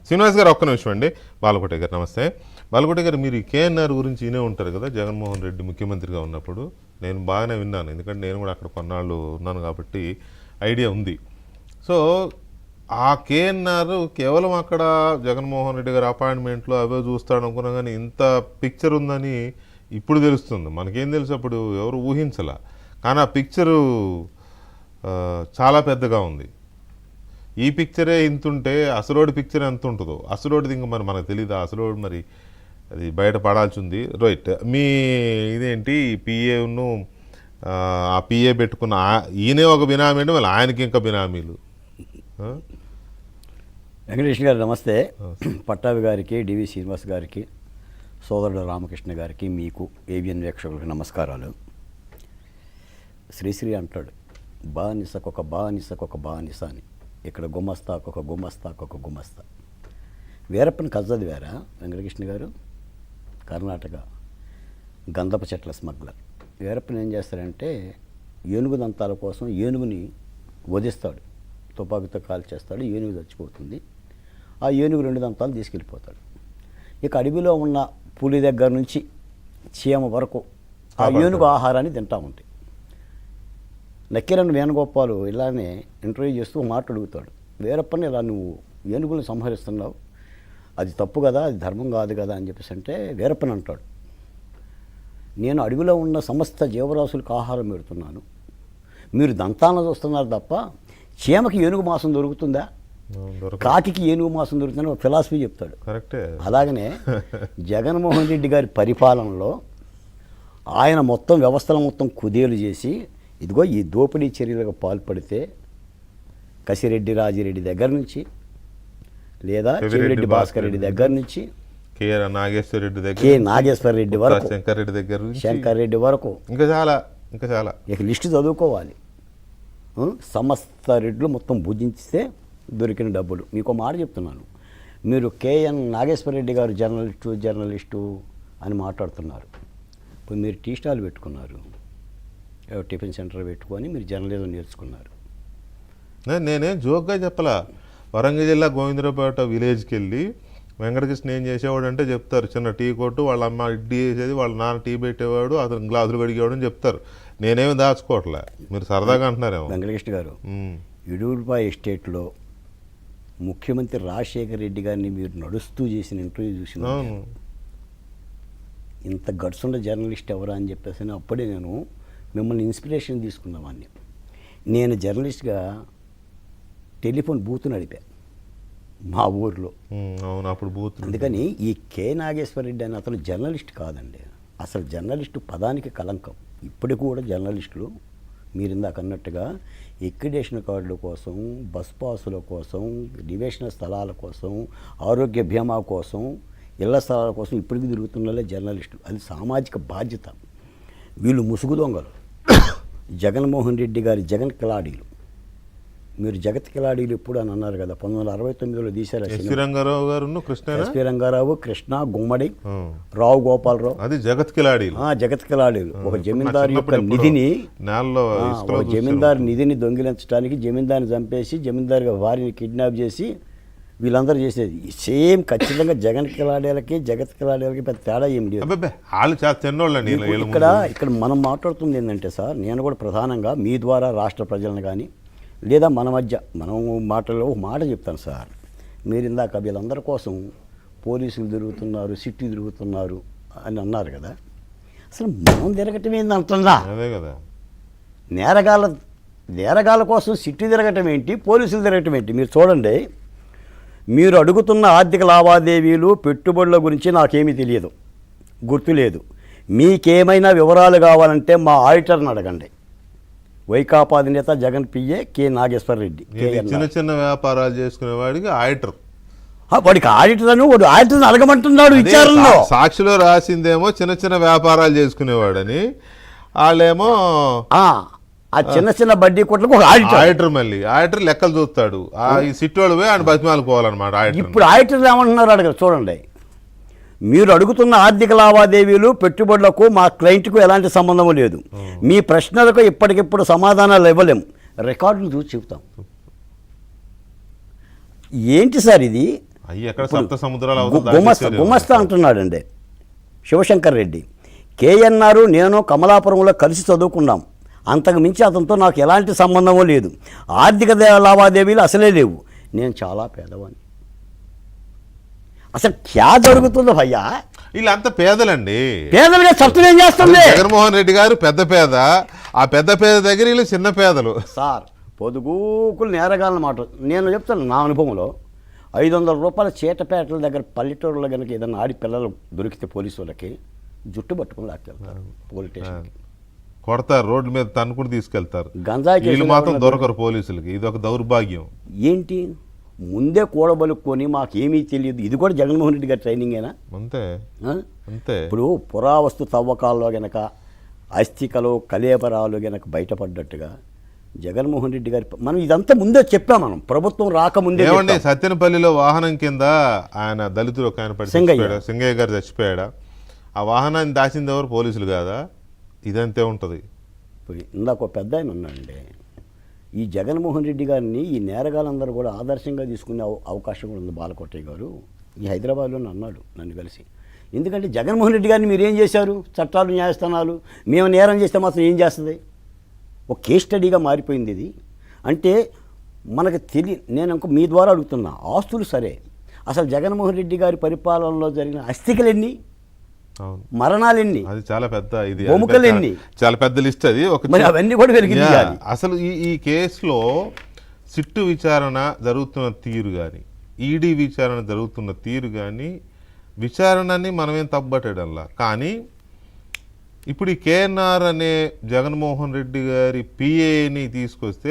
శ్రీనివాస్ గారు ఒక్క నిమిషం అండి. బాలకోట గారు నమస్తే. బాలకోట గారు, మీరు ఈ కేఎన్ఆర్ గురించి వినే ఉంటారు కదా. జగన్మోహన్ రెడ్డి ముఖ్యమంత్రిగా ఉన్నప్పుడు నేను బాగానే విన్నాను, ఎందుకంటే నేను కూడా అక్కడ కొన్నాళ్ళు ఉన్నాను కాబట్టి ఐడియా ఉంది. సో ఆ కేఎన్ఆర్ కేవలం అక్కడ జగన్మోహన్ రెడ్డి గారి అపాయింట్మెంట్లో అవే చూస్తాడు అనుకున్నా, కానీ ఇంత పిక్చర్ ఉందని ఇప్పుడు తెలుస్తుంది. మనకేం తెలుసు, అప్పుడు ఎవరు ఊహించలా. కానీ ఆ పిక్చరు చాలా పెద్దగా ఉంది. ఈ పిక్చరే ఇంతుంటే అసలోడి పిక్చర్ ఎంత ఉంటుందో, అసలోడిది ఇంకా మరి మనకు తెలియదు. అసలోడు మరి అది బయట పడాల్సి ఉంది. రైట్, మీ ఇదేంటి పిఏను ఆ పిఏ పెట్టుకున్న ఈయనే ఒక బినామీ అండి, మళ్ళీ ఆయనకి ఇంకా బినామీలు. వెంకటేష్ గారు నమస్తే. పట్టాభి గారికి, డివి శ్రీనివాస్ గారికి, సోదరుడు రామకృష్ణ గారికి, మీకు ఏబిఎన్ వీక్షకులకు నమస్కారాలు. శ్రీశ్రీ అంటాడు, బానిసకొక బానిసకొక బానిస అని. ఇక్కడ గుమస్తాకొక గుమస్తాకొక గుమస్తా. వీరప్పని కథ చదివారా వెంకటకృష్ణ గారు? కర్ణాటక గంధపు చెట్ల స్మగ్లర్. వీరప్పని ఏం చేస్తారంటే ఏనుగు దంతాల కోసం ఏనుగుని వధిస్తాడు, తుపాకీతో కాల్ చేస్తాడు, ఏనుగు చచ్చిపోతుంది. ఆ ఏనుగు 2 దంతాలు తీసుకెళ్ళిపోతాడు. ఇక అడవిలో ఉన్న పులి దగ్గర నుంచి చీమ వరకు ఆ ఏనుగు ఆహారాన్ని తింటా ఉంటాయి. నక్కిరన్ వేణుగోపాలు ఇలానే ఇంటర్వ్యూ చేస్తూ మాట అడుగుతాడు, వీరప్పని ఇలా నువ్వు ఏనుగులను సంహరిస్తున్నావు, అది తప్పు కదా, అది ధర్మం కాదు కదా అని చెప్పేసి అంటే వీరప్పని అంటాడు, నేను అడవిలో ఉన్న సమస్త జీవరాశులకు ఆహారం పెడుతున్నాను, మీరు దంతాలను చూస్తున్నారు తప్ప చీమకి ఏనుగు మాంసం దొరుకుతుందా, కాకికి ఏనుగు మాంసం దొరుకుతుందని ఒక ఫిలాసఫీ చెప్తాడు. అలాగనే జగన్మోహన్ రెడ్డి గారి పరిపాలనలో ఆయన మొత్తం వ్యవస్థల మొత్తం కుదేలు చేసి ఇదిగో ఈ దోపిడీ చర్యలకు పాల్పడితే కసిరెడ్డి రాజిరెడ్డి దగ్గర నుంచి లేదా చెవిరెడ్డి భాస్కర్ రెడ్డి దగ్గర నుంచి కె నాగేశ్వర రెడ్డి వరకు, శంకర్ రెడ్డి వరకు ఇంకా చాలా ఇక లిస్టు చదువుకోవాలి. సమస్త రెడ్లు మొత్తం భుజించితే దొరికిన డబ్బులు. మీకు మాట చెప్తున్నాను, మీరు కేఎన్ నాగేశ్వర రెడ్డి గారు జర్నలిస్టు అని మాట్లాడుతున్నారు. ఇప్పుడు మీరు టీ స్టాల్ పెట్టుకున్నారు, టిఫిన్ సెంటర్ పెట్టుకొని మీరు జర్నలిజం నేర్చుకున్నారు. నేనేం జోక్గా చెప్పలా. వరంగల్ జిల్లా గోవిందరావుపేట విలేజ్కి వెళ్ళి వెంకటకృష్ణ ఏం చేసేవాడు అంటే చెప్తారు, చిన్న టీ కొట్టు, వాళ్ళ అమ్మ ఇడ్లీ వేసేది, వాళ్ళ నాన్న టీ పెట్టేవాడు, అతను గ్లాసులు కడిగేవాడు అని చెప్తారు. నేనేమి దాచుకోవట్లే, మీరు సరదాగా అంటున్నారేమో. వెంకటకృష్ణ గారు, ఇడూరుపాయ ఎస్టేట్లో ముఖ్యమంత్రి రాజశేఖర రెడ్డి గారిని మీరు నడుస్తూ చేసిన ఇంటర్వ్యూ చూసిన ఇంత గడుసుండ జర్నలిస్ట్ ఎవరా అని చెప్పేసి అప్పుడే నేను మిమ్మల్ని ఇన్స్పిరేషన్ తీసుకున్నామని. నేను జర్నలిస్ట్గా టెలిఫోన్ బూత్ నడిపా మా ఊర్లో. అప్పుడు బూత్. అందుకని ఈ కె నాగేశ్వర రెడ్డి అని అతను జర్నలిస్ట్ కాదండి, అసలు జర్నలిస్టు పదానికి కలంకం. ఇప్పటికి కూడా జర్నలిస్టులు మీరు ఇందాక అన్నట్టుగా ఎక్రిడేషన్ కార్డుల కోసం, బస్ పాసుల కోసం, నివేశన స్థలాల కోసం, ఆరోగ్య బీమా కోసం, ఇళ్ల స్థలాల కోసం ఇప్పటికీ తిరుగుతున్నలే జర్నలిస్టులు. అది సామాజిక బాధ్యత. వీళ్ళు ముసుగు దొంగలు. జగన్మోహన్ రెడ్డి గారి జగన్ కిలాడీలు. మీరు జగత్ కిలాడీలు ఎప్పుడు అని అన్నారు కదా, 1969లో తీశారు. ఎస్పీ రంగారావు గారు, ఎస్పీ రంగారావు, కృష్ణ, గుమ్మడి, రావు గోపాలరావు, అది జగత్ కిలాడీలు. జగత్ కిలాడీలు. ఒక జమీందారు యొక్క నిధిని, ఒక జమీందారు నిధిని దొంగిలించడానికి జమీందారిని చంపేసి జమీందారు వారిని కిడ్నాప్ చేసి వీళ్ళందరూ చేసేది సేమ్. ఖచ్చితంగా జగన్ కిలాడీలకి జగత్ కిలాడీలకి పెద్ద తేడా ఏం లేదు. ఇక్కడ మనం మాట్లాడుతుంది ఏంటంటే సార్, నేను కూడా ప్రధానంగా మీ ద్వారా రాష్ట్ర ప్రజలను కానీ లేదా మన మధ్య మనం మాటల్లో ఒక మాట చెప్తాను సార్. మీరు ఇందాక వీళ్ళందరి కోసం పోలీసులు తిరుగుతున్నారు, సిటీ తిరుగుతున్నారు అని అన్నారు కదా, అసలు మనం తిరగటం ఏంది అంటున్నా? అదే కదా, నేరగాళ్ళ కోసం సిటీ తిరగటం ఏంటి, పోలీసులు తిరగటం ఏంటి? మీరు చూడండి, మీరు అడుగుతున్న ఆర్థిక లావాదేవీలు, పెట్టుబడుల గురించి నాకేమీ తెలియదు, గుర్తులేదు. మీకేమైనా వివరాలు కావాలంటే మా ఆడిటర్ని అడగండి. వైకాపా అధినేత జగన్ పిఏ కె నాగేశ్వర రెడ్డి. చిన్న చిన్న వ్యాపారాలు చేసుకునేవాడికి ఆడిటర్, వాడికి ఆడిటర్ అని వాడు ఆడిటర్ని అడగమంటున్నాడు విచారణలో. సాక్షిలో రాసిందేమో చిన్న చిన్న వ్యాపారాలు చేసుకునేవాడని, వాళ్ళేమో ఆ చిన్న చిన్న బడ్డీ కొట్లకు ఒక ఆడిటర్, మళ్ళీ ఆడిటర్ లెక్కలు చూస్తాడు. ఈ సిట్టోళ్ళు పోయి ఆయన బతిమాలుకోవాలన్నమాట. ఇప్పుడు ఆడిటర్ ఏమంటున్నారు అడగ చూడండి, మీరు అడుగుతున్న ఆర్థిక లావాదేవీలు, పెట్టుబడులకు మా క్లయింట్కు ఎలాంటి సంబంధం లేదు. మీ ప్రశ్నలకు ఇప్పటికిప్పుడు సమాధానాలు ఇవ్వలేం, రికార్డులు చూసి చెబుతాం. ఏంటి సార్ ఇది? అయ్యి ఎక్కడ సప్త సముద్రాలు గుమస్తా అంటున్నాడండి శివశంకర్ రెడ్డి. కేఎన్ఆర్ నేను కమలాపురంలో కలిసి చదువుకున్నాం, అంతకు మించి అతనితో నాకు ఎలాంటి సంబంధమూ లేదు, ఆర్థిక లావాదేవీలు అసలే లేవు, నేను చాలా పేదవాడిని. అసలు క్యా జరుగుతుందో భయ్యా? వీళ్ళంతా పేదలండి. పేదలుగా చట్టం ఏం చేస్తుంది? జగన్మోహన్ రెడ్డి గారు పెద్ద పేద, ఆ పెద్ద పేద దగ్గర వీళ్ళు చిన్న పేదలు సార్. పొదుగుకులు నేరగాలని మాట నేను చెప్తాను. నా అనుభవంలో 500 రూపాయల చీటపేటల దగ్గర పల్లెటూరులో కనుక ఏదైనా ఆడి పిల్లలు దొరికితే పోలీసు వాళ్ళకి జుట్టు పట్టుకుని లాక్కెళ్తారు పోలీస్ స్టేషన్కి, కొడతారు, రోడ్ల మీద తన్నుకుని తీసుకెళ్తారు. గంజాయి వీళ్ళు మాత్రం దొరకరు పోలీసులకి. ఇది ఒక దౌర్భాగ్యం. ఏంటి ముందే కూడబలుక్కొని మాకేమీ తెలియదు. ఇది కూడా జగన్మోహన్ రెడ్డి గారి ట్రైనింగేనా? అంతే అంతే. ఇప్పుడు పురావస్తు తవ్వకాల్లో గనక అస్థికలు కలేబరాలు గనక బయటపడ్డట్టుగా జగన్మోహన్ రెడ్డి గారి మనం ఇదంతా ముందే చెప్పాం. మనం ప్రభుత్వం రాకముందే ఏమండి, సత్యనపల్లిలో వాహనం కింద ఆయన దళితుడు ఒక ఆయన పడి చచ్చిపోయాడు, సింగయ్య గారు చచ్చిపోయాడా? ఆ వాహనాన్ని దాచింది ఎవరు? పోలీసులు కాదా? ఇదంతే ఉంటుంది. ఇప్పుడు ఇందాక ఒక పెద్ద ఆయన ఉన్నాడండి, ఈ జగన్మోహన్ రెడ్డి గారిని ఈ నేరగాళ్ళందరూ కూడా ఆదర్శంగా తీసుకునే అవకాశం కూడా ఉంది. బాలకోటయ్య గారు ఈ హైదరాబాద్లోనే అన్నాడు నన్ను కలిసి. ఎందుకంటే జగన్మోహన్ రెడ్డి గారిని మీరు ఏం చేశారు? చట్టాలు న్యాయస్థానాలు మేము నేరం చేస్తే మాత్రం ఏం చేస్తుంది? ఒక కేస్ స్టడీగా మారిపోయింది ఇది. అంటే మనకు నేను ఇంకో మీ ద్వారా అడుగుతున్నా, ఆస్తులు సరే, అసలు జగన్మోహన్ రెడ్డి గారి పరిపాలనలో జరిగిన అస్థికలు ఎన్ని, మరణాలు ఎన్ని, అది చాలా పెద్ద, ఇది భూముకలు ఎన్ని, చాలా పెద్ద లిస్ట్ అది. మరి అవన్నీ కూడా వెలిగించాలి. అసలు ఈ కేసులో సిట్టు విచారణ జరుగుతున్న తీరు కానీ, ఈడీ విచారణ జరుగుతున్న తీరు కానీ, విచారణని మనమేం తప్పబట్టడంలా. కానీ ఇప్పుడు ఈ కేఎన్ఆర్ అనే జగన్మోహన్ రెడ్డి గారి పిఏని తీసుకొస్తే